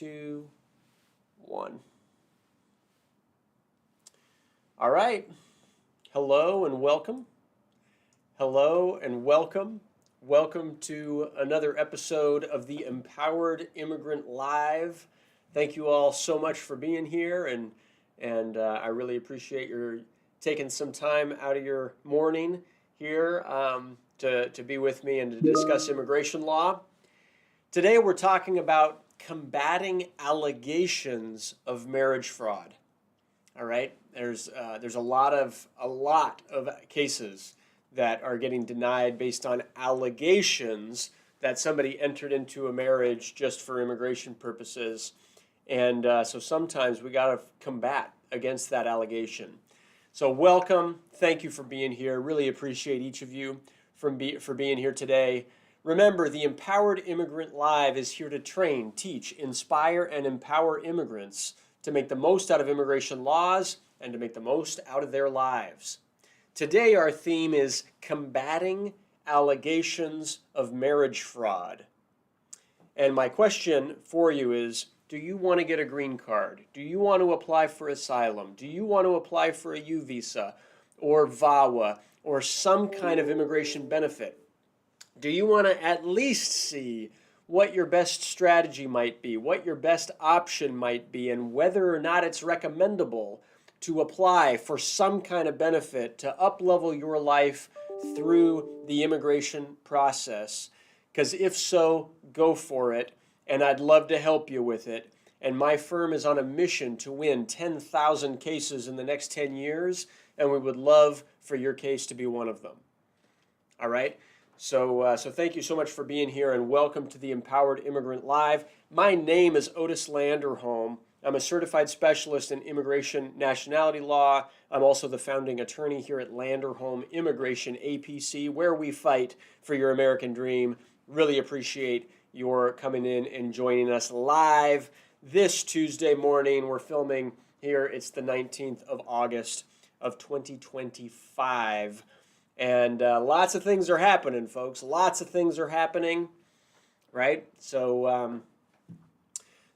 2, 1. All right. Hello and welcome. Hello and welcome. Welcome to another episode of the Empowered Immigrant Live. Thank you all so much for being here, and I really appreciate your taking some time out of your morning here to be with me and to discuss immigration law. Today we're talking about combating allegations of marriage fraud. All right, there's a lot of cases that are getting denied based on allegations that somebody entered into a marriage just for immigration purposes, and so sometimes we got to combat against that allegation. So welcome, thank you for being here. Really appreciate each of you for being here today. Remember, the Empowered Immigrant Live is here to train, teach, inspire, and empower immigrants to make the most out of immigration laws and to make the most out of their lives. Today, our theme is combating allegations of marriage fraud. And my question for you is, do you want to get a green card? Do you want to apply for asylum? Do you want to apply for a U visa or VAWA or some kind of immigration benefit? Do you want to at least see what your best strategy might be, what your best option might be, and whether or not it's recommendable to apply for some kind of benefit to up-level your life through the immigration process? Because if so, go for it, and I'd love to help you with it. And my firm is on a mission to win 10,000 cases in the next 10 years, and we would love for your case to be one of them. All right? So thank you so much for being here, and welcome to the Empowered Immigrant Live. My name is Otis Landerholm. I'm a certified specialist in immigration nationality law. I'm also the founding attorney here at Landerholm Immigration, A.P.C, where we fight for your American dream. Really appreciate your coming in and joining us live this Tuesday morning. We're filming here. It's the 19th of August of 2025. And lots of things are happening, folks. Lots of things are happening, right? So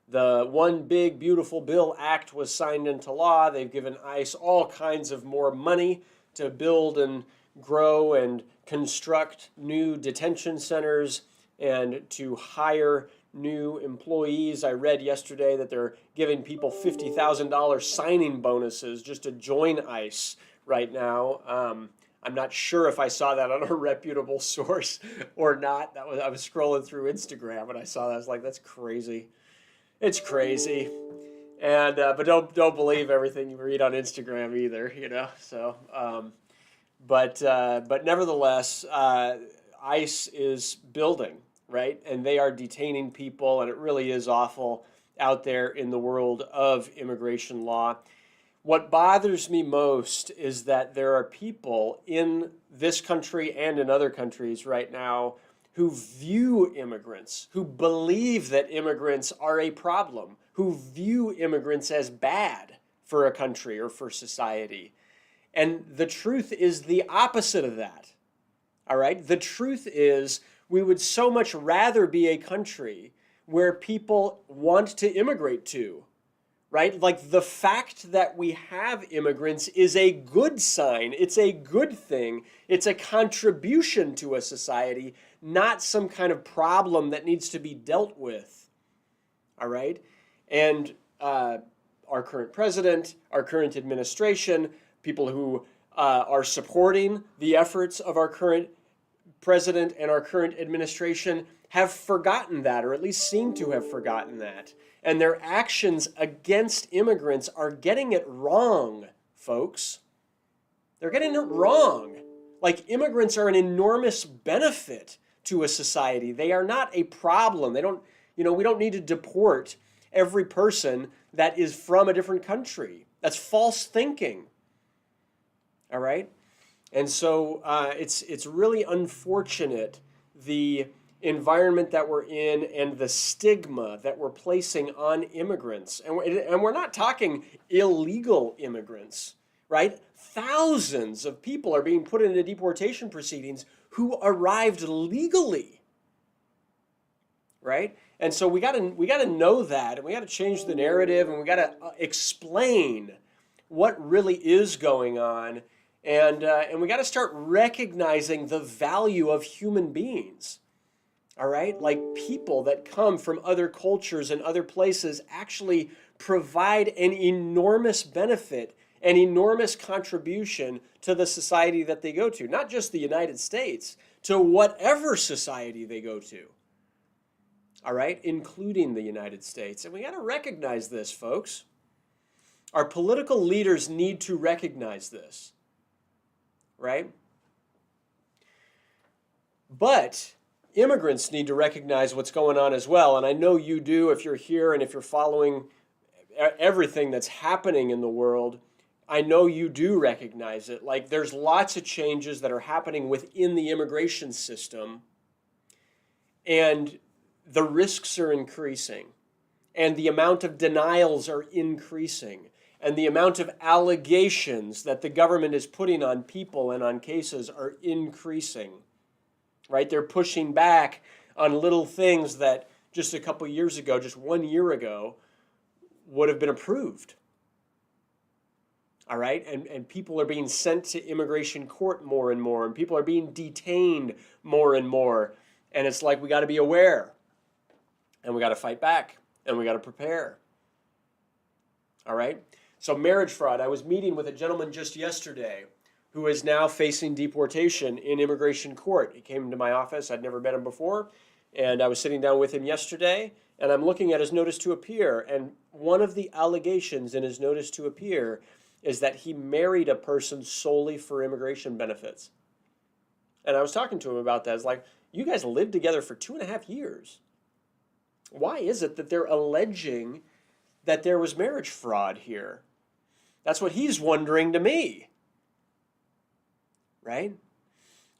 the One Big Beautiful Bill Act was signed into law. They've given ICE all kinds of more money to build and grow and construct new detention centers and to hire new employees. I read yesterday that they're giving people $50,000 signing bonuses just to join ICE right now. I'm not sure if I saw that on a reputable source or not. I was scrolling through Instagram and I saw that. I was like, that's crazy. It's crazy. And but don't believe everything you read on Instagram either, you know. So, but nevertheless, ICE is building, right? And they are detaining people, and it really is awful out there in the world of immigration law. What bothers me most is that there are people in this country and in other countries right now who view immigrants, who believe that immigrants are a problem, who view immigrants as bad for a country or for society. And the truth is the opposite of that. All right? The truth is we would so much rather be a country where people want to immigrate to. Right? Like the fact that we have immigrants is a good sign. It's a good thing. It's a contribution to a society, not some kind of problem that needs to be dealt with. All right? And our current president, our current administration, people who are supporting the efforts of our current president and our current administration have forgotten that, or at least seem to have forgotten that. And their actions against immigrants are getting it wrong, folks. They're getting it wrong. Like, immigrants are an enormous benefit to a society. They are not a problem. We don't need to deport every person that is from a different country. That's false thinking. All right? And so it's really unfortunate, the environment that we're in and the stigma that we're placing on immigrants. And we're not talking illegal immigrants, right? Thousands of people are being put into deportation proceedings who arrived legally, right? And so we gotta know that, and we gotta change the narrative, and we gotta explain what really is going on, and we gotta start recognizing the value of human beings. All right, like people that come from other cultures and other places actually provide an enormous benefit, an enormous contribution to the society that they go to, not just the United States, to whatever society they go to. All right, including the United States. And we got to recognize this, folks. Our political leaders need to recognize this, right? But immigrants need to recognize what's going on as well. And I know you do if you're here and if you're following everything that's happening in the world. I know you do recognize it. Like there's lots of changes that are happening within the immigration system, and the risks are increasing, and the amount of denials are increasing, and the amount of allegations that the government is putting on people and on cases are increasing, right? They're pushing back on little things that just a couple years ago, just 1 year ago, would have been approved. All right, and people are being sent to immigration court more and more, and people are being detained more and more. And it's like we got to be aware, and we got to fight back, and we got to prepare. All right, so marriage fraud. I was meeting with a gentleman just yesterday who is now facing deportation in immigration court. He came to my office. I'd never met him before, and I was sitting down with him yesterday, and I'm looking at his notice to appear, and one of the allegations in his notice to appear is that he married a person solely for immigration benefits. And I was talking to him about that. It's like, you guys lived together for 2.5 years. Why is it that they're alleging that there was marriage fraud here? That's what he's wondering to me. Right?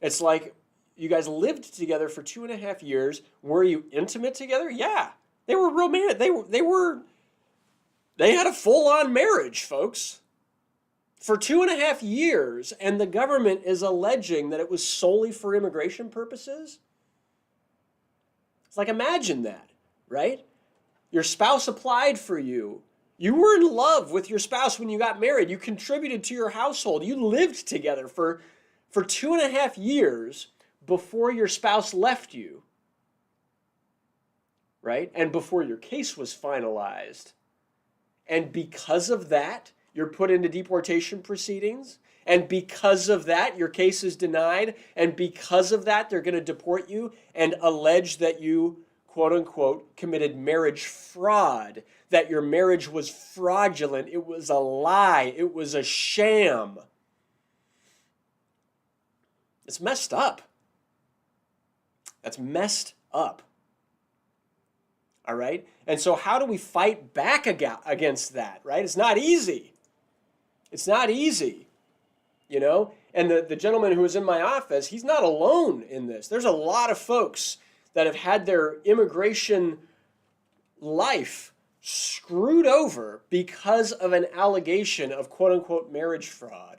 It's like, you guys lived together for 2.5 years. Were you intimate together? Yeah. They were romantic. They had a full-on marriage, folks. For 2.5 years, and the government is alleging that it was solely for immigration purposes? It's like, imagine that, right? Your spouse applied for you. You were in love with your spouse when you got married. You contributed to your household. You lived together for 2.5 years before your spouse left you, right? And before your case was finalized. And because of that, you're put into deportation proceedings, and because of that, your case is denied, and because of that, they're going to deport you and allege that you, quote unquote, committed marriage fraud, that your marriage was fraudulent, it was a lie, it was a sham. It's messed up. That's messed up. All right? And so how do we fight back against that, right? It's not easy. It's not easy, you know? And the gentleman who was in my office, he's not alone in this. There's a lot of folks that have had their immigration life screwed over because of an allegation of quote-unquote marriage fraud.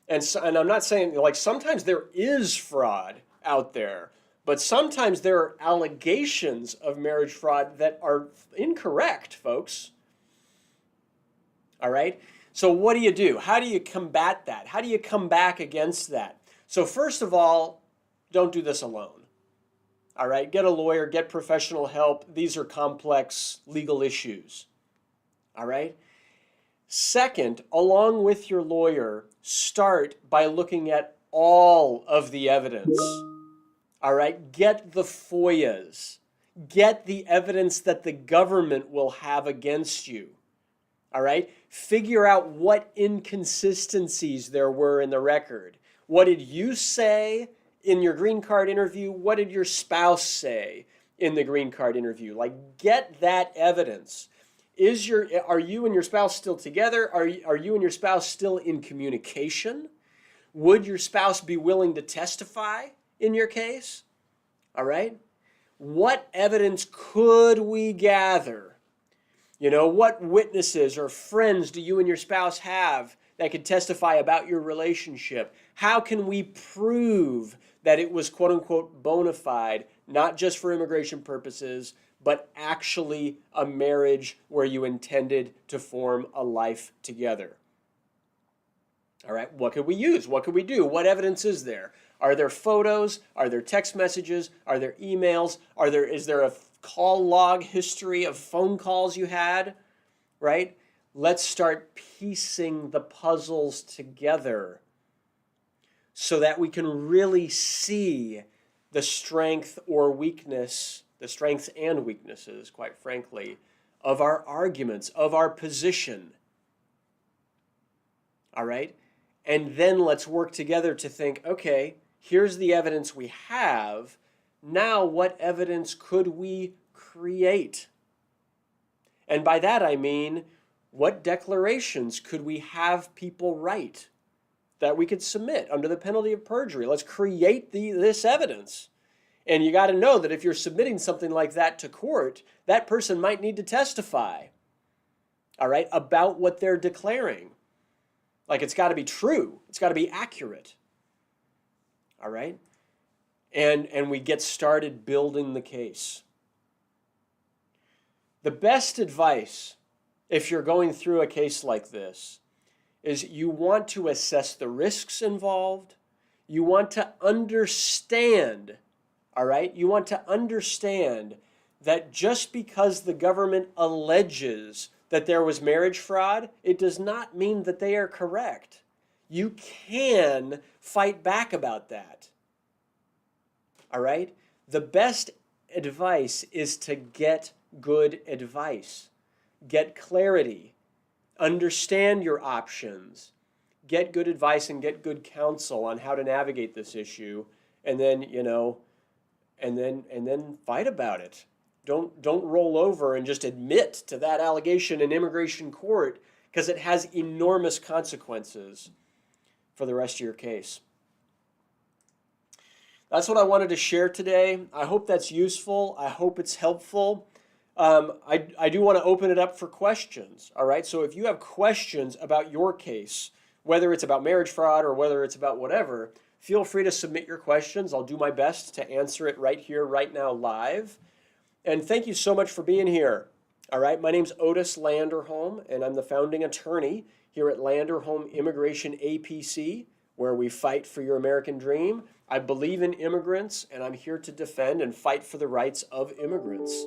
And I'm not saying, like, sometimes there is fraud out there, but sometimes there are allegations of marriage fraud that are incorrect, folks. All right? So what do? How do you combat that? How do you come back against that? So first of all, don't do this alone. All right? Get a lawyer, get professional help. These are complex legal issues. All right? Second, along with your lawyer, start by looking at all of the evidence. All right? Get the FOIAs. Get the evidence that the government will have against you. All right? Figure out what inconsistencies there were in the record. What did you say in your green card interview? What did your spouse say in the green card interview? Like, get that evidence. Are you and your spouse still together? Are you and your spouse still in communication? Would your spouse be willing to testify in your case? All right? What evidence could we gather? You know, what witnesses or friends do you and your spouse have that could testify about your relationship? How can we prove that it was quote unquote bona fide, not just for immigration purposes, but actually a marriage where you intended to form a life together? All right, what could we use? What could we do? What evidence is there? Are there photos? Are there text messages? Are there emails? Is there a call log history of phone calls you had? Right? Let's start piecing the puzzles together so that we can really see the strength or weakness, the strengths and weaknesses, quite frankly, of our arguments, of our position. All right? And then let's work together to think, okay, here's the evidence we have. Now, what evidence could we create? And by that I mean, what declarations could we have people write that we could submit under the penalty of perjury? Let's create this evidence. And you got to know that if you're submitting something like that to court, that person might need to testify, all right, about what they're declaring. Like, it's got to be true. It's got to be accurate. All right? And we get started building the case. The best advice, if you're going through a case like this, is you want to assess the risks involved. You want to understand, all right? You want to understand that just because the government alleges that there was marriage fraud, it does not mean that they are correct. You can fight back about that. All right? The best advice is to get good advice. Get clarity. Understand your options. Get good advice and get good counsel on how to navigate this issue, and then, and then fight about it. Don't roll over and just admit to that allegation in immigration court, because it has enormous consequences for the rest of your case. That's what I wanted to share today. I hope that's useful. I hope it's helpful. I do want to open it up for questions, all right? So if you have questions about your case, whether it's about marriage fraud or whether it's about whatever, feel free to submit your questions. I'll do my best to answer it right here, right now, live. And thank you so much for being here. All right, my name's Otis Landerholm, and I'm the founding attorney here at Landerholm Immigration A.P.C., where we fight for your American dream. I believe in immigrants, and I'm here to defend and fight for the rights of immigrants.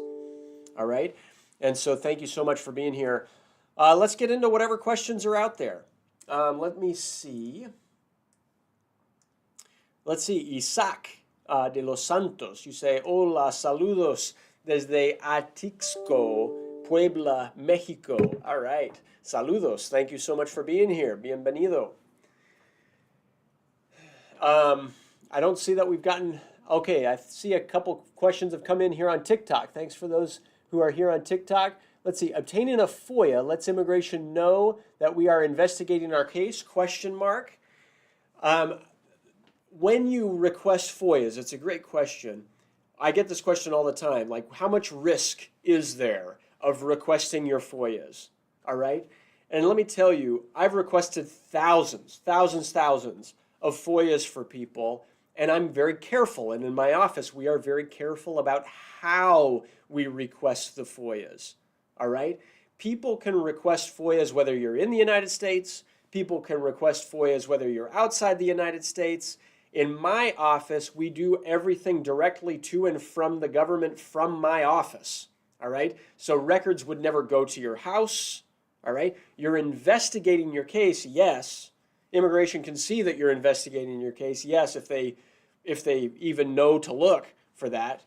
All right, and so thank you so much for being here. Let's get into whatever questions are out there. Let me see. Let's see, Isaac de los Santos. You say, hola, saludos desde Atixco, Puebla, Mexico. All right, saludos. Thank you so much for being here. Bienvenido. I don't see that we've gotten, okay, I see a couple questions have come in here on TikTok. Thanks for those who are here on TikTok. Let's see, obtaining a FOIA lets immigration know that we are investigating our case, question mark. When you request FOIAs, it's a great question. I get this question all the time, like how much risk is there of requesting your FOIAs, all right? And let me tell you, I've requested thousands of FOIAs for people, and I'm very careful. And in my office, we are very careful about how we request the FOIAs, all right? People can request FOIAs whether you're in the United States. People can request FOIAs whether you're outside the United States. In my office, we do everything directly to and from the government from my office, all right? So records would never go to your house, all right? You're investigating your case, yes. Immigration can see that you're investigating your case, yes, if they even know to look for that.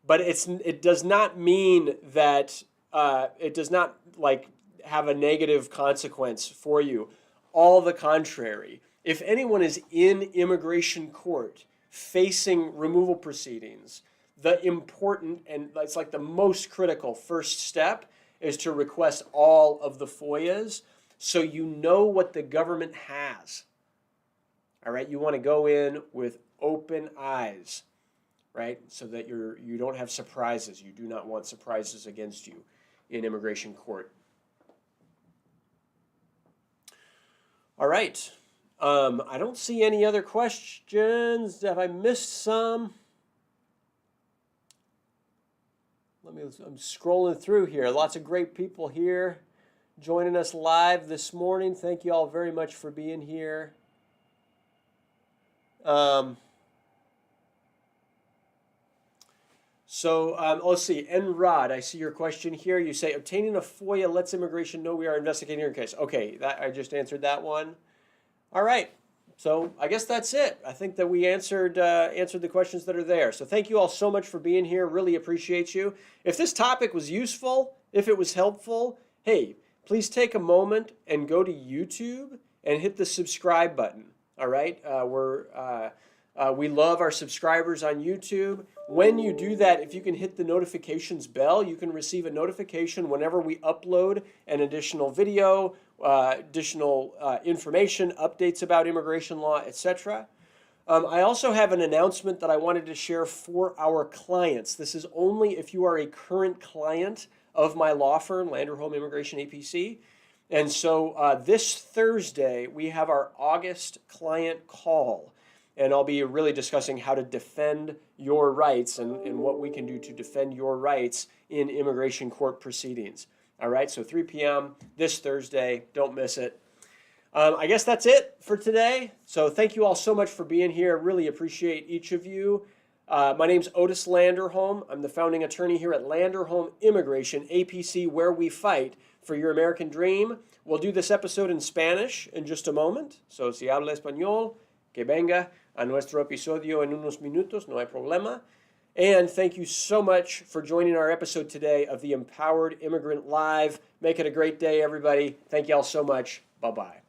But it does not mean that it does not like have a negative consequence for you. All the contrary. If anyone is in immigration court facing removal proceedings, the important and it's like the most critical first step is to request all of the FOIAs so you know what the government has. All right, you want to go in with open eyes, right? So that you don't have surprises. You do not want surprises against you in immigration court. All right. I don't see any other questions. Have I missed some? I'm scrolling through here. Lots of great people here joining us live this morning. Thank you all very much for being here. Let's see. Enrod, I see your question here. You say obtaining a FOIA lets immigration know we are investigating your case. Okay, I just answered that one. All right. So I guess that's it. I think that we answered the questions that are there. So thank you all so much for being here. Really appreciate you. If this topic was useful, if it was helpful, hey, please take a moment and go to YouTube and hit the subscribe button. All right. We love our subscribers on YouTube. When you do that, if you can hit the notifications bell, you can receive a notification whenever we upload an additional video, additional information, updates about immigration law, etc. I also have an announcement that I wanted to share for our clients. This is only if you are a current client of my law firm, Landerholm Immigration A.P.C. And so this Thursday, we have our August client call. And I'll be really discussing how to defend your rights and what we can do to defend your rights in immigration court proceedings. All right, so 3 p.m. this Thursday. Don't miss it. I guess that's it for today. So thank you all so much for being here. Really appreciate each of you. My name's Otis Landerholm. I'm the founding attorney here at Landerholm Immigration, A.P.C., where we fight for your American dream. We'll do this episode in Spanish in just a moment. So si habla español, que venga a nuestro episodio en unos minutos, no hay problema. And thank you so much for joining our episode today of the Empowered Immigrant Live. Make it a great day, everybody. Thank you all so much. Bye-bye.